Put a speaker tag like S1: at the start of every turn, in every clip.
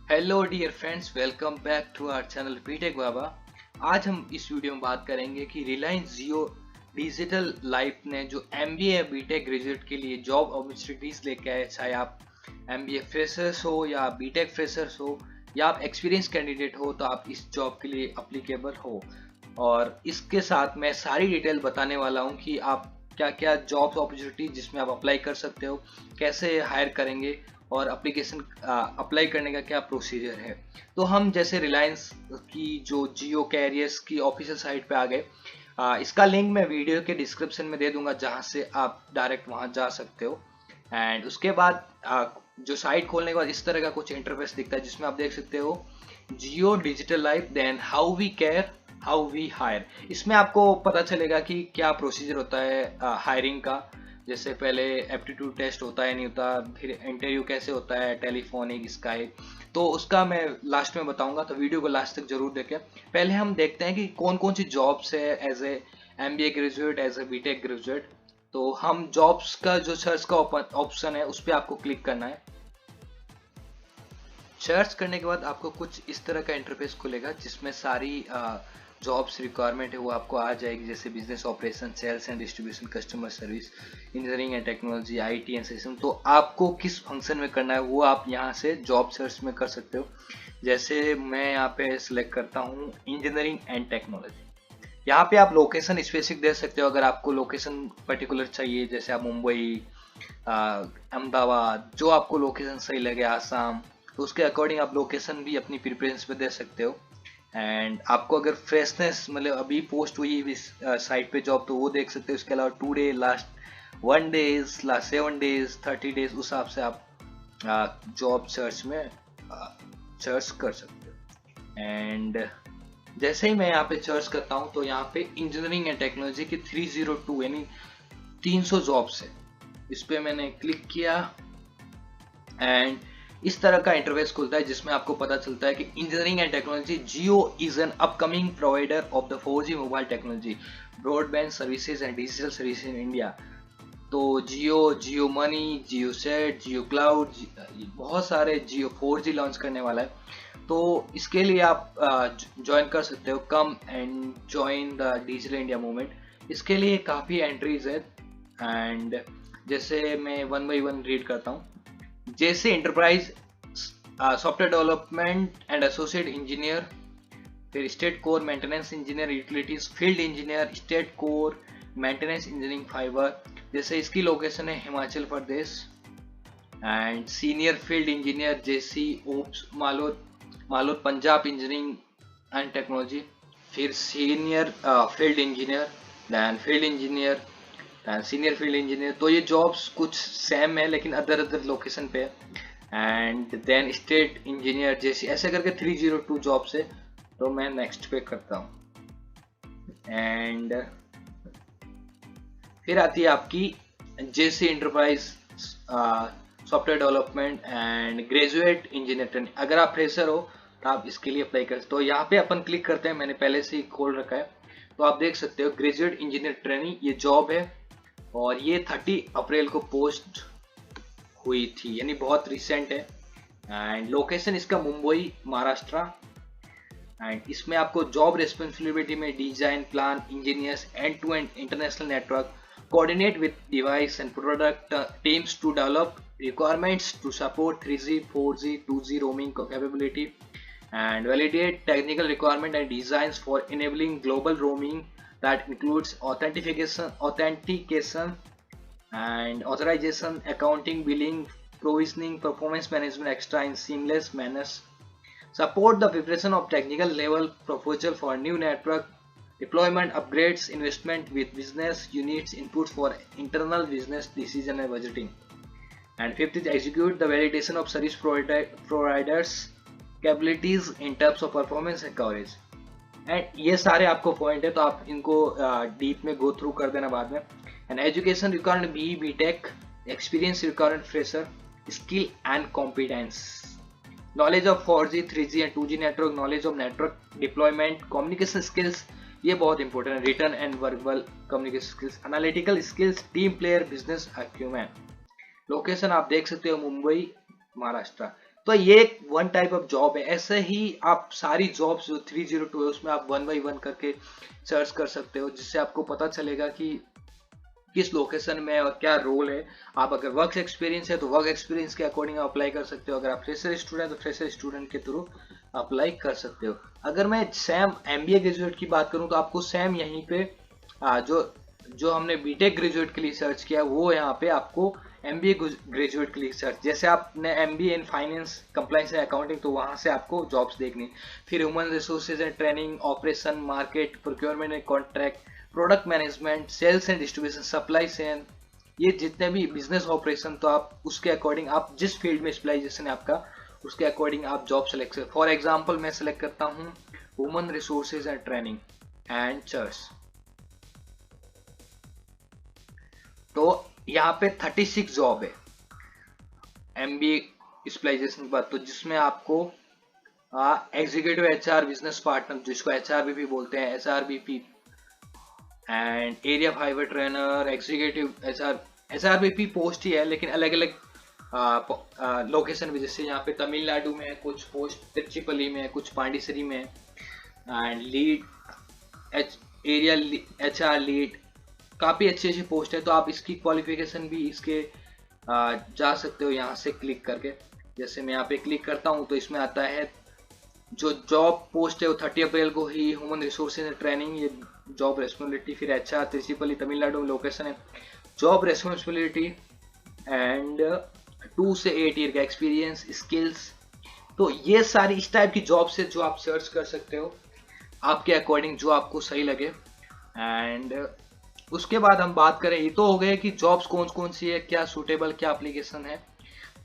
S1: Hello dear friends, welcome back to our channel BTech Baba. आज हम इस वीडियो में बात करेंगे कि रिलायंस जियो डिजिटल लाइफ ने जो एमबीए बीटेक ग्रेजुएट के लिए जॉब अपॉर्चुनिटीज लेके आए, चाहे आप एमबीए फ्रेशर्स हो या बीटेक फ्रेशर्स हो या आप एक्सपीरियंस कैंडिडेट हो, तो आप इस जॉब के लिए अप्लीकेबल हो। और इसके साथ मैं सारी डिटेल बताने वाला हूँ कि आप क्या क्या जॉब अपॉर्चुनिटी जिसमें आप अप्लाई कर सकते हो, कैसे हायर करेंगे और एप्लीकेशन अप्लाई करने का क्या प्रोसीजर है। तो हम जैसे रिलायंस की जो जियो कैरियर्स की ऑफिशियल साइट पे आ गए। इसका लिंक मैं वीडियो के डिस्क्रिप्शन में दे दूंगा, जहां से आप डायरेक्ट वहां जा सकते हो। एंड उसके बाद जो साइट खोलने के बाद इस तरह का कुछ इंटरफेस दिखता है, जिसमें आप देख सकते हो Jio digital life, then how we care, how we hire. इसमें आपको पता चलेगा कि क्या प्रोसीजर होता है हायरिंग का। जैसे पहले एप्टीट्यूड टेस्ट होता है नहीं होता, फिर इंटरव्यू कैसे होता है, टेलीफोनिक, स्काइप, तो उसका मैं लास्ट में बताऊंगा, तो वीडियो को लास्ट तक जरूर देखें। पहले हम देखते हैं कि कौन कौन सी जॉब्स है as a MBA graduate, as a BTech graduate. तो हम जॉब्स का जो सर्च का ऑप्शन है उस पर आपको क्लिक करना है। सर्च करने के बाद आपको कुछ इस तरह का इंटरफेस खुलेगा, जिसमें सारी जॉब्स रिक्वायरमेंट है वो आपको आ जाएगी, जैसे business operation, sales and distribution, customer service, engineering and technology, IT and system. तो आपको किस फंक्शन में करना है वो आप यहाँ से जॉब सर्च में कर सकते हो। जैसे मैं यहाँ पे सिलेक्ट करता हूँ इंजीनियरिंग एंड टेक्नोलॉजी। यहाँ पे आप लोकेशन स्पेसिफिक दे सकते हो, अगर आपको लोकेशन पर्टिकुलर चाहिए, जैसे आप मुंबई, अहमदाबाद, जो आपको लोकेशन सही लगे, आसाम, तो उसके अकॉर्डिंग आप लोकेशन भी अपनी प्रेफरेंस पे दे सकते हो। एंड आपको अगर फ्रेशनेस, मतलब अभी पोस्ट हुई इस साइट पे जॉब, तो वो देख सकते हो। इसके अलावा today, last 1 days, last 7 days, 30 days, उस हिसाब से आप जॉब सर्च में सर्च कर सकते हो। एंड जैसे ही मैं यहाँ पे सर्च करता हूँ, तो यहाँ पे इंजीनियरिंग एंड टेक्नोलॉजी की 302 यानी 300 जॉब्स है। इस पे मैंने क्लिक किया एंड इस तरह का इंटरफेस खुलता है, जिसमें आपको पता चलता है कि engineering and technology Jio is an upcoming provider of the 4G mobile technology, broadband services and digital services in India. तो जियो, जियो मनी, जियो सेट, जियो क्लाउड, बहुत सारे जियो 4G लॉन्च करने वाला है। तो इसके लिए आप ज्वाइन कर सकते हो, come and join the digital India movement. इसके लिए काफ़ी एंट्रीज है। एंड जैसे मैं वन बाई वन रीड करता हूँ। जैसे enterprise software development and associate engineer, फिर state core maintenance engineer, utilities field engineer, state core maintenance engineering fiber. जैसे इसकी लोकेशन है Himachal Pradesh. And senior field engineer JC ops Malod, Malod Punjab engineering and technology. फिर senior field engineer, then field engineer, then senior field engineer. तो ये jobs कुछ same है लेकिन other other location पे है। एंड देन स्टेट इंजीनियर जैसी, ऐसे करके 302 जॉब्स है। तो मैं नेक्स्ट पे करता हूँ। एंड फिर आती है आपकी JC enterprise software development and graduate engineer training. अगर आप फ्रेशर हो तो आप इसके लिए अप्लाई कर। तो यहाँ पे अपन क्लिक करते हैं, मैंने पहले से ही खोल रखा है। तो आप देख सकते हो ग्रेजुएट इंजीनियर ट्रेनिंग, ये जॉब है और ये 30 अप्रैल को पोस्ट हुई थी, यानी बहुत रिसेंट है। एंड लोकेशन इसका मुंबई, महाराष्ट्र। एंड इसमें आपको जॉब रिस्पॉन्सिबिलिटी में design, plan, engineers, end to end international network, coordinate with device and product teams to develop requirements to support 3G, 4G, 2G roaming capability, and validate technical requirement and designs for enabling global roaming that includes authentication and authorization, accounting, billing, provisioning, performance management, extra in seamless manner. Support the preparation of technical level proposal for new network deployment, upgrades, investment with business units, inputs for internal business decision and budgeting. And fifth is execute the validation of service providers capabilities in terms of performance and coverage. And ये सारे आपको point है, तो आप इनको deep में go through कर देना बाद में। And education requirement B BTech, experience requirement fresher, skill and competence, knowledge of 4G, 3G and 2G network, knowledge of network deployment, communication skills, ये बहुत इंपॉर्टेंट है, written and verbal communication skills, analytical skills, team player, business acumen. Location आप देख सकते हो मुंबई, महाराष्ट्र। तो ये एक वन टाइप ऑफ जॉब है। ऐसे ही आप सारी जॉब्स जो 302 है उसमें आप वन बाई वन करके सर्च कर सकते हो, जिससे आपको पता चलेगा कि किस लोकेशन में और क्या रोल है। आप अगर वर्क एक्सपीरियंस है तो वर्क एक्सपीरियंस के अकॉर्डिंग आप अप्लाई कर सकते हो, अगर आप फ्रेशर स्टूडेंट तो फ्रेशर स्टूडेंट के थ्रू अप्लाई कर सकते हो। अगर मैं सेम एमबीए ग्रेजुएट की बात करूं तो आपको सेम यहीं पे जो जो हमने बीटेक ग्रेजुएट के लिए सर्च किया वो यहाँ पे आपको एमबीए ग्रेजुएट के लिए सर्च, जैसे आपने MBA in finance compliance and accounting तो वहां से आपको जॉब्स देखनी। फिर human resources and training, operation, market, procurement and contract, product management, sales and distribution, supply chain, ये जितने भी बिजनेस ऑपरेशन, तो आप उसके अकॉर्डिंग आप जिस फील्ड में स्पेशलाइजेशन है आपका उसके अकॉर्डिंग आप जॉब सेलेक्ट कर। फॉर एग्जांपल मैं सेलेक्ट करता हूँ human resources and training and church, तो यहाँ पे 36 जॉब है एमबीए स्पेशलाइजेशन के बाद, तो जिसमें आपको एग्जीक्यूटिव एचआर बिजनेस पार्टनर जिसको एचआरबीपी बोलते हैं, HRBP and area fiber trainer, executive HRBP post ही है लेकिन अलग अलग लोकेशन भी, जैसे यहाँ पे तमिलनाडु में है कुछ पोस्ट, तिरुचिपल्ली में है कुछ, पांडिचेरी में है। And lead area HR lead, काफ़ी अच्छी अच्छी पोस्ट है, तो आप इसकी क्वालिफिकेशन भी इसके जा सकते हो यहाँ से क्लिक करके। जैसे मैं यहाँ पे क्लिक करता हूँ तो इसमें आता है जो जॉब पोस्ट है वो 30 अप्रैल को ही ह्यूमन रिसोर्सेज एंड ट्रेनिंग, ये जॉब रेस्पॉन्सिबिलिटी। फिर एचआर तिरुचिपल्ली तमिलनाडु में लोकेशन है, जॉब रेस्पॉन्सिबिलिटी एंड 2 से 8 ईयर का एक्सपीरियंस, स्किल्स। तो ये सारी इस टाइप की जॉब से जो आप सर्च कर सकते हो आपके अकॉर्डिंग जो आपको सही लगे। एंड उसके बाद हम बात करें, ये तो हो गए कि जॉब्स कौन कौन सी है, क्या सूटेबल, क्या एप्लीकेशन है।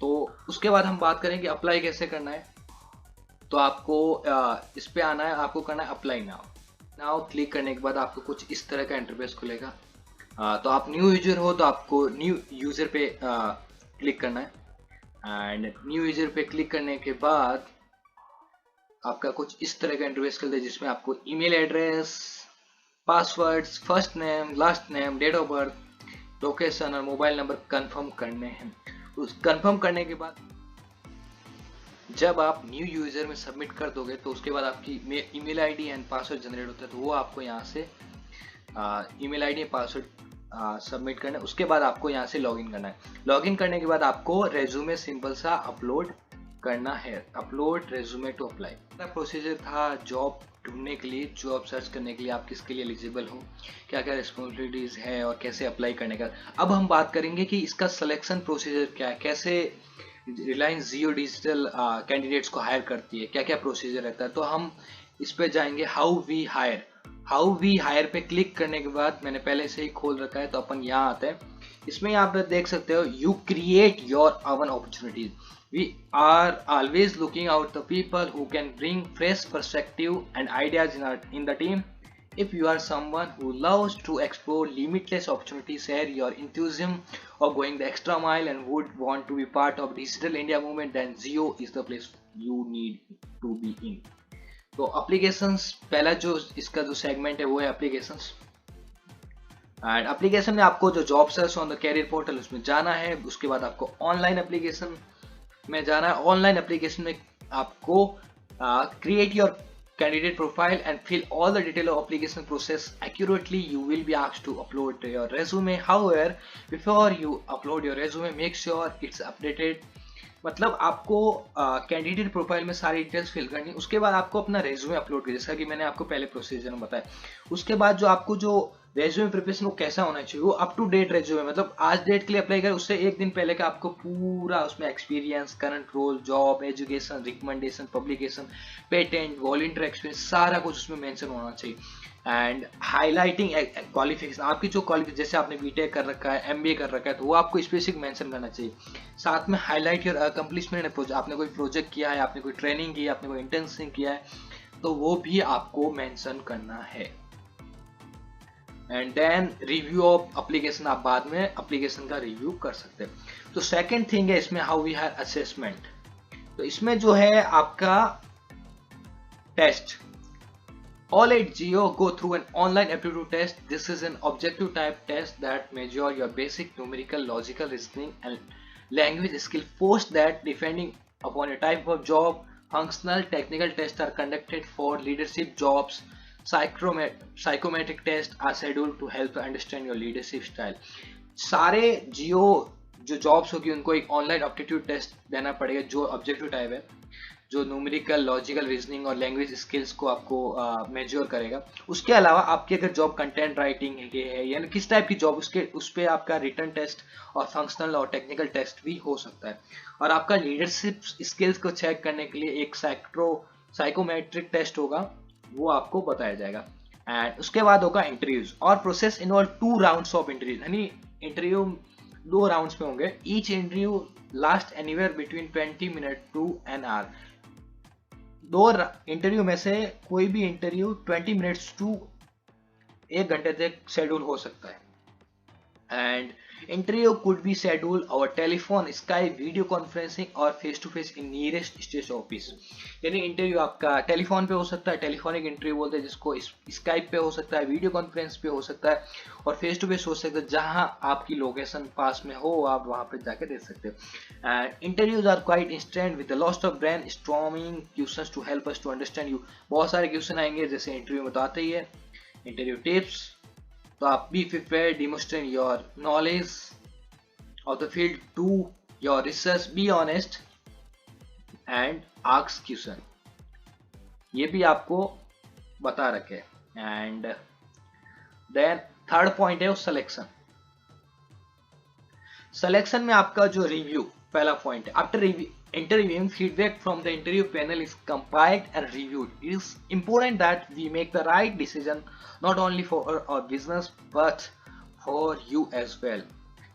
S1: तो उसके बाद हम बात करें कि अप्लाई कैसे करना है। तो आपको इस पे आना है, आपको करना है अप्लाई नाउ क्लिक करने के बाद आपको कुछ इस तरह का इंटरफेस खुलेगा। तो आप न्यू यूजर हो तो आपको न्यू यूजर पे क्लिक करना है। एंड न्यू यूजर पे क्लिक करने के बाद आपका कुछ इस तरह का इंटरफेस खुलता है, जिसमें आपको email address, passwords, first name, last name, date of birth, location और मोबाइल नंबर कंफर्म करने हैं। उस कंफर्म करने के बाद जब आप न्यू यूजर में सबमिट कर दोगे तो उसके बाद आपकी email ID and password generate होता है, तो वो आपको यहाँ से email ID and password submit करना है। उसके बाद आपको यहाँ से लॉगिन करना है। लॉगिन करने के बाद आपको रेज्यूमे सिंपल सा अपलोड करना है, upload resume to apply. Procedure था जॉब ढूंढने के लिए, जॉब सर्च करने के लिए आप किसके लिए एलिजिबल हो, क्या क्या रिस्पॉन्सिबिलिटीज है और कैसे अप्लाई करने का। अब हम बात करेंगे कि इसका सिलेक्शन प्रोसीजर क्या है, कैसे रिलायंस जियो डिजिटल कैंडिडेट्स को हायर करती है, क्या क्या प्रोसीजर रहता है। तो हम इस पे जाएंगे हाउ वी हायर पे क्लिक करने के बाद मैंने पहले से ही खोल रखा है, तो अपन यहाँ आते हैं। इसमें यहाँ पे देख सकते हो you create your oven opportunities, we are always looking out the people who can bring fresh perspective and ideas in the team. If you are someone who loves to explore limitless opportunities, share your enthusiasm of going the extra mile and would want to be part of digital India movement, then Zio is the place you need to be in. तो applications, पहला जो इसका जो segment है वो है applications। And application में आपको जो job search on the career portal उसमें जाना है। उसके बाद आपको ऑनलाइन एप्लीकेशन में जाना है। ऑनलाइन एप्लीकेशन में आपको create your candidate profile and fill all the detail of application process accurately. You will be asked to upload your resume, however before you upload your resume make sure it's updated. मतलब आपको candidate profile में सारी details fill करनी, उसके बाद आपको अपना resume upload कर, जैसा कि मैंने आपको पहले प्रोसीजर में बताया। उसके बाद जो आपको जो रेज्यूमे प्रिपरेशन वो कैसा होना चाहिए, वो अप टू डेट रेज्यूमे, मतलब आज डेट के लिए अप्लाई करें उससे एक दिन पहले का आपको पूरा उसमें experience, current role, job, education, recommendation, publication, patent, volunteer experience, सारा कुछ उसमें मेंशन होना चाहिए। एंड हाईलाइटिंग क्वालिफिकेशन, आपकी जो क्वालिफिकेशन, जैसे आपने बीटेक कर रखा है, एमबीए कर रखा है, तो वो आपको स्पेसिफिक मेंशन करना चाहिए। साथ में हाईलाइट योर अकम्प्लिशमेंट, आपने कोई प्रोजेक्ट किया है, आपने कोई ट्रेनिंग की है, आपने कोई इंटर्नशिप किया है, तो वो भी आपको मेंशन करना है। And then review of application, आप बाद में एप्लीकेशन का रिव्यू कर सकते हैं। तो सेकंड थिंग है इसमें हाउ वी हायर असेसमेंट। तो इसमें जो है आपका test, all at Geo go through an online aptitude test. This is an objective type test that measure your basic numerical, logical reasoning and language skill. Post that defending upon a type of job. Functional technical tests are conducted for leadership jobs. Psychometric tests are scheduled to help understand your leadership style. सारे जियो जो jobs होगी उनको एक online aptitude test देना पड़ेगा जो objective type है, जो न्यूमेरिकल, लॉजिकल रीजनिंग और लैंग्वेज स्किल्स को आपको मेजर करेगा। उसके अलावा आपकी अगर जॉब कंटेंट राइटिंग है यानी किस टाइप की जॉब, उसके उस पर आपका रिटन टेस्ट और फंक्शनल और टेक्निकल टेस्ट भी हो सकता है। और आपका लीडरशिप स्किल्स को चेक करने के लिए एक साइकोमेट्रिक टेस्ट होगा, वो आपको बताया जाएगा। एंड उसके बाद होगा इंटरव्यूज और process involve 2 rounds of interview, यानी इंटरव्यू 2 राउंड्स में होंगे। Each interview last anywhere between 20 minute to an hour. 2 interview में से कोई भी इंटरव्यू 20 मिनट्स टू 1 घंटे तक शेड्यूल हो सकता है। And interview could be schedule और टेलीफोन, स्काइप, वीडियो कॉन्फ्रेंसिंग और face to face in nearest state office. यानी इंटरव्यू आपका टेलीफोन पे हो सकता है, टेलीफोनिक इंटरव्यू बोलते हैं जिसको, स्काइप पे हो सकता है, वीडियो कॉन्फ्रेंस पे हो सकता है और फेस टू फेस हो सकता है। जहां आपकी लोकेशन पास में हो आप वहां पे जाके दे सकते हो। And interviews are quite instant with lot of brain storming questions to help us to understand you. बहुत सारे क्वेश्चन आएंगे जैसे इंटरव्यू में तो आते ही है। इंटरव्यू टिप्स, तो आप be prepared, demonstrate your knowledge of the field, do your research, be honest and ask question, ये भी आपको बता रखे। एंड देन थर्ड पॉइंट है सिलेक्शन। सिलेक्शन में आपका जो रिव्यू पहला पॉइंट है, after interviewing feedback from the interview panel is compiled and reviewed. It is important that we make the right decision not only for our business but for you as well.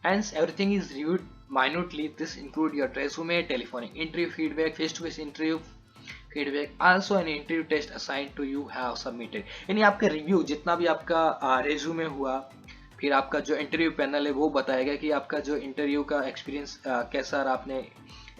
S1: Hence, everything is reviewed minutely. This includes your resume, telephonic interview feedback, face-to-face interview feedback, also an interview test assigned to you have submitted. यानी आपका review जितना भी आपका resume हुआ, फिर आपका जो interview panel है वो बताएगा कि आपका जो इंटरव्यू का एक्सपीरियंस कैसा रहा, आपने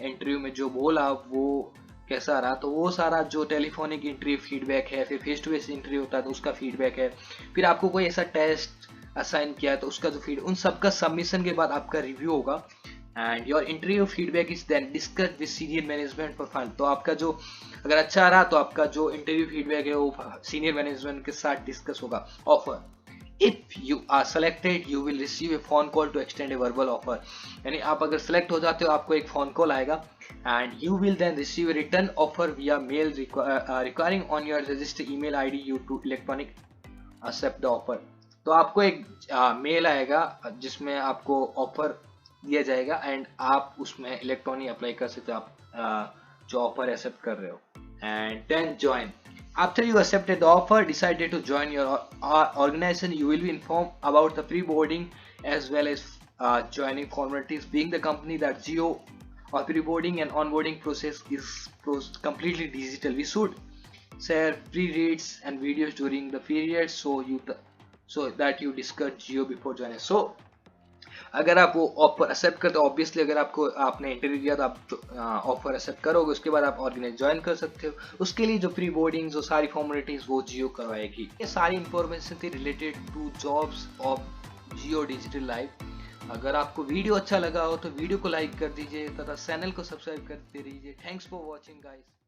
S1: इंटरव्यू में जो बोला वो कैसा रहा। तो वो सारा जो टेलीफोनिक इंटरव्यू फीडबैक है, फिर फेस टू फेस इंटरव्यू होता है तो उसका फीडबैक है, फिर आपको कोई ऐसा टेस्ट असाइन किया है तो उसका जो फीड, उन सबका सबमिशन के बाद आपका रिव्यू होगा। And your interview feedback is then discussed with senior management for final. तो आपका जो अगर अच्छा रहा तो आपका जो इंटरव्यू फीडबैक है वो सीनियर मैनेजमेंट के साथ डिस्कस होगा। Offer, if you are selected you will receive a phone call to extend a verbal offer. यानी आप अगर सेलेक्ट हो जाते हो आपको एक फोन कॉल आएगा and you will then receive a written offer via mail requiring on your registered email ID you to electronic accept the offer. तो आपको एक मेल आएगा जिसमें आपको ऑफर दिया जाएगा एंड आप उसमें इलेक्ट्रॉनिक अप्लाई कर सकते हो, आप जो ऑफर एक्सेप्ट कर रहे हो। And then join, after you accepted the offer decided to join your organization you will be inform about the pre boarding as well as joining formalities. Being the company that Jio और pre boarding and onboarding process is completely digital, we should share pre-reads and videos during the period so that you discuss Jio before joining. So अगर आप वो offer accept करते हो, obviously अगर आपने interview दिया तो आप ऑफर एक्सेप्ट करोगे, उसके बाद आप ऑर्गेनाइज ज्वाइन कर सकते हो। उसके लिए जो प्री बोर्डिंग जो सारी फॉर्मेलिटीज वो जियो करवाएगी। ये सारी इंफॉर्मेशन थी related to jobs of Jio digital life. अगर आपको वीडियो अच्छा लगा हो तो वीडियो को लाइक कर दीजिए तथा चैनल को सब्सक्राइब करते रहिए। Thanks for watching guys.